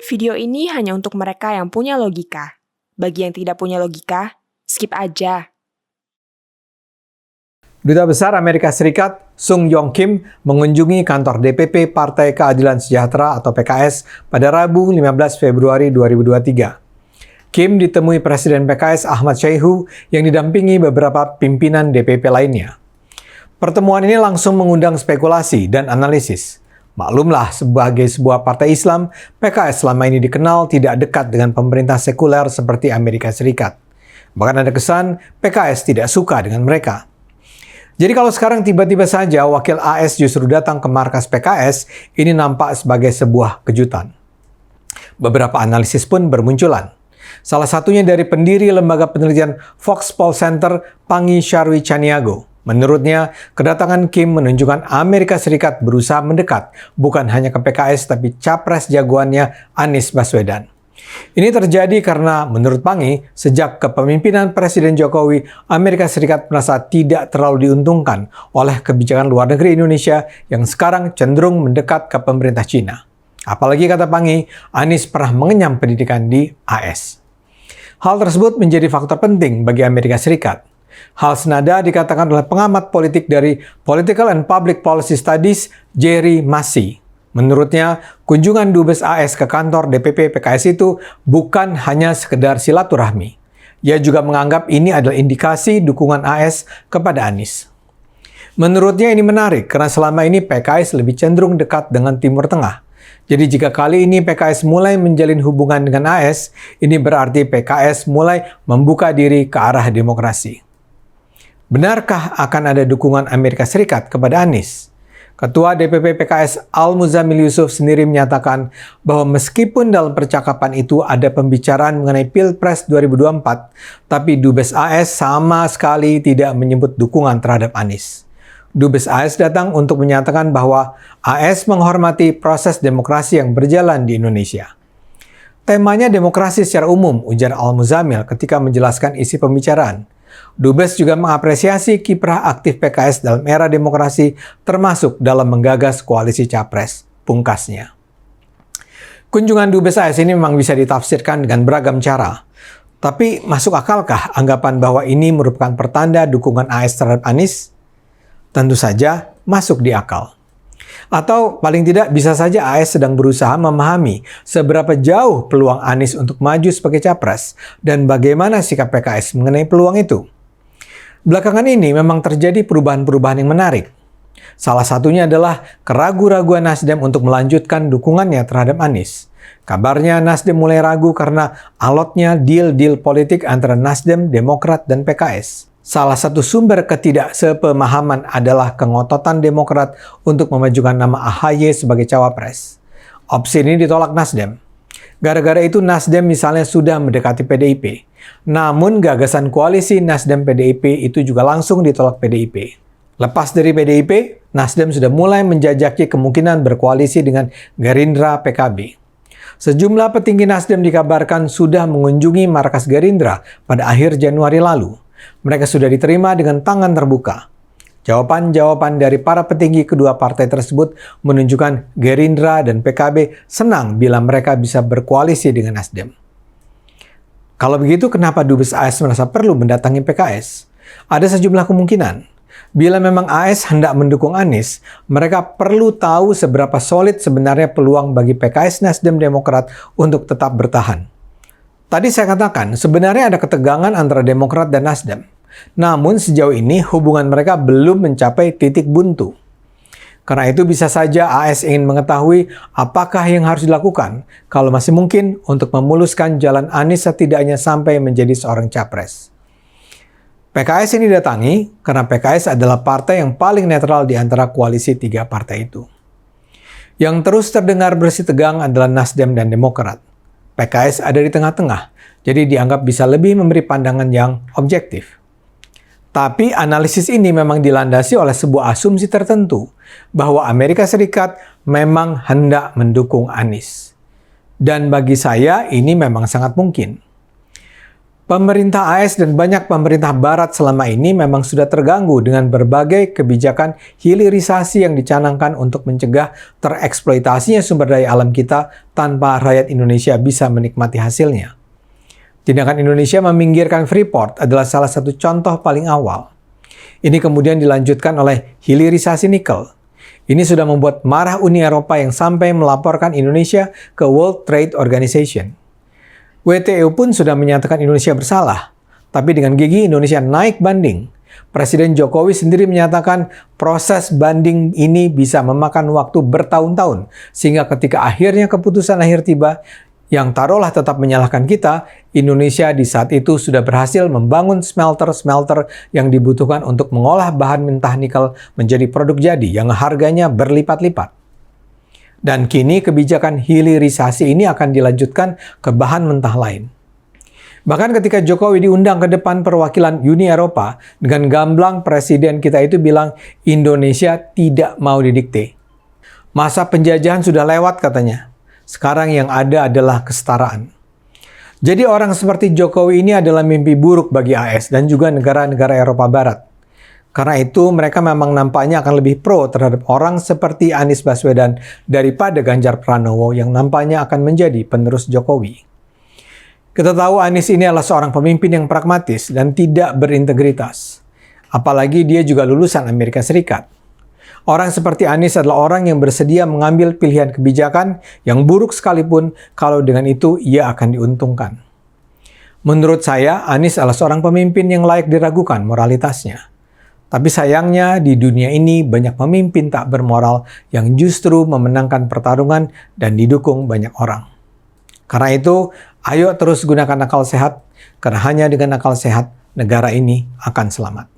Video ini hanya untuk mereka yang punya logika. Bagi yang tidak punya logika, skip aja. Duta Besar Amerika Serikat Sung Yong Kim mengunjungi kantor DPP Partai Keadilan Sejahtera atau PKS pada Rabu 15 Februari 2023. Kim ditemui Presiden PKS Ahmad Syaihu yang didampingi beberapa pimpinan DPP lainnya. Pertemuan ini langsung mengundang spekulasi dan analisis. Maklumlah, sebagai sebuah partai Islam, PKS selama ini dikenal tidak dekat dengan pemerintah sekuler seperti Amerika Serikat. Bahkan ada kesan PKS tidak suka dengan mereka. Jadi kalau sekarang tiba-tiba saja wakil AS justru datang ke markas PKS, ini nampak sebagai sebuah kejutan. Beberapa analisis pun bermunculan. Salah satunya dari pendiri lembaga penelitian Fox Poll Center, Panggi Sharwi Chaniago. Menurutnya, kedatangan Kim menunjukkan Amerika Serikat berusaha mendekat, bukan hanya ke PKS tapi capres jagoannya Anies Baswedan. Ini terjadi karena menurut Panggi, sejak kepemimpinan Presiden Jokowi, Amerika Serikat merasa tidak terlalu diuntungkan oleh kebijakan luar negeri Indonesia yang sekarang cenderung mendekat ke pemerintah Cina. Apalagi kata Panggi, Anies pernah mengenyam pendidikan di AS. Hal tersebut menjadi faktor penting bagi Amerika Serikat. Hal senada dikatakan oleh pengamat politik dari Political and Public Policy Studies, Jerry Massey. Menurutnya, kunjungan Dubes AS ke kantor DPP PKS itu bukan hanya sekedar silaturahmi. Ia juga menganggap ini adalah indikasi dukungan AS kepada Anies. Menurutnya ini menarik karena selama ini PKS lebih cenderung dekat dengan Timur Tengah. Jadi jika kali ini PKS mulai menjalin hubungan dengan AS, ini berarti PKS mulai membuka diri ke arah demokrasi. Benarkah akan ada dukungan Amerika Serikat kepada Anies? Ketua DPP PKS Al-Muzammil Yusuf sendiri menyatakan bahwa meskipun dalam percakapan itu ada pembicaraan mengenai Pilpres 2024, tapi Dubes AS sama sekali tidak menyebut dukungan terhadap Anies. Dubes AS datang untuk menyatakan bahwa AS menghormati proses demokrasi yang berjalan di Indonesia. Temanya demokrasi secara umum, ujar Al-Muzammil ketika menjelaskan isi pembicaraan. Dubes juga mengapresiasi kiprah aktif PKS dalam era demokrasi, termasuk dalam menggagas koalisi capres, pungkasnya. Kunjungan Dubes AS ini memang bisa ditafsirkan dengan beragam cara. Tapi masuk akalkah anggapan bahwa ini merupakan pertanda dukungan AS terhadap Anies? Tentu saja masuk di akal. Atau paling tidak bisa saja AS sedang berusaha memahami seberapa jauh peluang Anies untuk maju sebagai capres dan bagaimana sikap PKS mengenai peluang itu. Belakangan ini memang terjadi perubahan-perubahan yang menarik. Salah satunya adalah keraguan-raguan Nasdem untuk melanjutkan dukungannya terhadap Anies. Kabarnya Nasdem mulai ragu karena alotnya deal-deal politik antara Nasdem, Demokrat, dan PKS. Salah satu sumber ketidaksepemahaman adalah kengototan Demokrat untuk memajukan nama AHY sebagai cawapres. Opsi ini ditolak Nasdem. Gara-gara itu Nasdem misalnya sudah mendekati PDIP. Namun gagasan koalisi Nasdem-PDIP itu juga langsung ditolak PDIP. Lepas dari PDIP, Nasdem sudah mulai menjajaki kemungkinan berkoalisi dengan Gerindra-PKB. Sejumlah petinggi Nasdem dikabarkan sudah mengunjungi markas Gerindra pada akhir Januari lalu. Mereka sudah diterima dengan tangan terbuka. Jawaban-jawaban dari para petinggi kedua partai tersebut menunjukkan Gerindra dan PKB senang bila mereka bisa berkoalisi dengan Nasdem. Kalau begitu, kenapa Dubes AS merasa perlu mendatangi PKS? Ada sejumlah kemungkinan. Bila memang AS hendak mendukung Anies, mereka perlu tahu seberapa solid sebenarnya peluang bagi PKS, Nasdem, Demokrat untuk tetap bertahan. Tadi saya katakan, sebenarnya ada ketegangan antara Demokrat dan Nasdem. Namun sejauh ini hubungan mereka belum mencapai titik buntu. Karena itu bisa saja AS ingin mengetahui apakah yang harus dilakukan kalau masih mungkin untuk memuluskan jalan Anies setidaknya sampai menjadi seorang capres. PKS ini didatangi karena PKS adalah partai yang paling netral di antara koalisi tiga partai itu. Yang terus terdengar bersih tegang adalah Nasdem dan Demokrat. PKS ada di tengah-tengah, jadi dianggap bisa lebih memberi pandangan yang objektif. Tapi analisis ini memang dilandasi oleh sebuah asumsi tertentu bahwa Amerika Serikat memang hendak mendukung Anies. Dan bagi saya ini memang sangat mungkin. Pemerintah AS dan banyak pemerintah barat selama ini memang sudah terganggu dengan berbagai kebijakan hilirisasi yang dicanangkan untuk mencegah tereksploitasinya sumber daya alam kita tanpa rakyat Indonesia bisa menikmati hasilnya. Tindakan Indonesia meminggirkan Freeport adalah salah satu contoh paling awal. Ini kemudian dilanjutkan oleh hilirisasi nikel. Ini sudah membuat marah Uni Eropa yang sampai melaporkan Indonesia ke World Trade Organization. WTO pun sudah menyatakan Indonesia bersalah, tapi dengan gigi Indonesia naik banding. Presiden Jokowi sendiri menyatakan proses banding ini bisa memakan waktu bertahun-tahun, sehingga ketika akhirnya keputusan akhir tiba, yang taruhlah tetap menyalahkan kita, Indonesia di saat itu sudah berhasil membangun smelter-smelter yang dibutuhkan untuk mengolah bahan mentah nikel menjadi produk jadi yang harganya berlipat-lipat. Dan kini kebijakan hilirisasi ini akan dilanjutkan ke bahan mentah lain. Bahkan ketika Jokowi diundang ke depan perwakilan Uni Eropa, dengan gamblang presiden kita itu bilang Indonesia tidak mau didikte. Masa penjajahan sudah lewat katanya. Sekarang yang ada adalah kesetaraan. Jadi orang seperti Jokowi ini adalah mimpi buruk bagi AS dan juga negara-negara Eropa Barat. Karena itu mereka memang nampaknya akan lebih pro terhadap orang seperti Anies Baswedan daripada Ganjar Pranowo yang nampaknya akan menjadi penerus Jokowi. Kita tahu Anies ini adalah seorang pemimpin yang pragmatis dan tidak berintegritas. Apalagi dia juga lulusan Amerika Serikat. Orang seperti Anies adalah orang yang bersedia mengambil pilihan kebijakan yang buruk sekalipun kalau dengan itu ia akan diuntungkan. Menurut saya, Anies adalah seorang pemimpin yang layak diragukan moralitasnya. Tapi sayangnya di dunia ini banyak pemimpin tak bermoral yang justru memenangkan pertarungan dan didukung banyak orang. Karena itu, ayo terus gunakan akal sehat, karena hanya dengan akal sehat negara ini akan selamat.